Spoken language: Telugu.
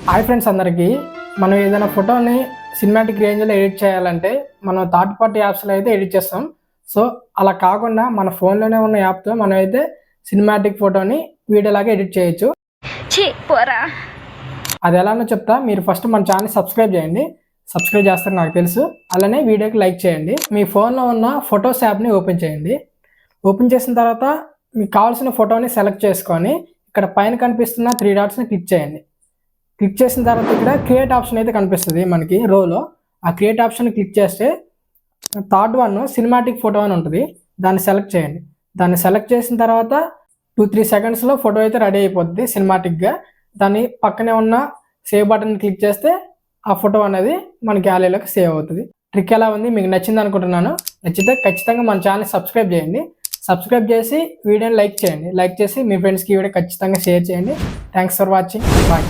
హాయ్ ఫ్రెండ్స్ అందరికీ మనం ఏదైనా ఫోటోని సినిమాటిక్ రేంజ్లో ఎడిట్ చేయాలంటే మనం థర్డ్ పార్టీ యాప్స్లో అయితే ఎడిట్ చేస్తాం. సో అలా కాకుండా మన ఫోన్లోనే ఉన్న యాప్తో మనం అయితే సినిమాటిక్ ఫోటోని వీడియోలాగా ఎడిట్ చేయొచ్చు. అది ఎలానో చెప్తా. మీరు ఫస్ట్ మన ఛానల్ సబ్స్క్రైబ్ చేయండి. సబ్స్క్రైబ్ చేస్తారు నాకు తెలుసు. అలానే వీడియోకి లైక్ చేయండి. మీ ఫోన్లో ఉన్న ఫొటోస్ యాప్ని ఓపెన్ చేయండి. ఓపెన్ చేసిన తర్వాత మీకు కావాల్సిన ఫోటోని సెలెక్ట్ చేసుకొని ఇక్కడ పైన కనిపిస్తున్న 3 డాట్స్ని క్లిక్ చేయండి. క్లిక్ చేసిన తర్వాత ఇక్కడ క్రియేట్ ఆప్షన్ అయితే కనిపిస్తుంది మనకి రోలో. ఆ క్రియేట్ ఆప్షన్ క్లిక్ చేస్తే థర్డ్ వన్ సినిమాటిక్ ఫోటో అని ఉంటుంది. దాన్ని సెలెక్ట్ చేయండి. దాన్ని సెలెక్ట్ చేసిన తర్వాత 2-3 సెకండ్స్లో ఫోటో అయితే రెడీ అయిపోతుంది సినిమాటిక్గా. దాని పక్కనే ఉన్న సేవ్ బటన్ క్లిక్ చేస్తే ఆ ఫోటో అనేది మన గ్యాలరీలోకి సేవ్ అవుతుంది. ట్రిక్ ఎలా ఉంది మీకు నచ్చింది అనుకుంటున్నాను. నచ్చితే ఖచ్చితంగా మన ఛానల్ సబ్స్క్రైబ్ చేయండి. సబ్స్క్రైబ్ చేసి వీడియోని లైక్ చేయండి. లైక్ చేసి మీ ఫ్రెండ్స్కి ఈ వీడియో ఖచ్చితంగా షేర్ చేయండి. Thanks for watching. బాయ్.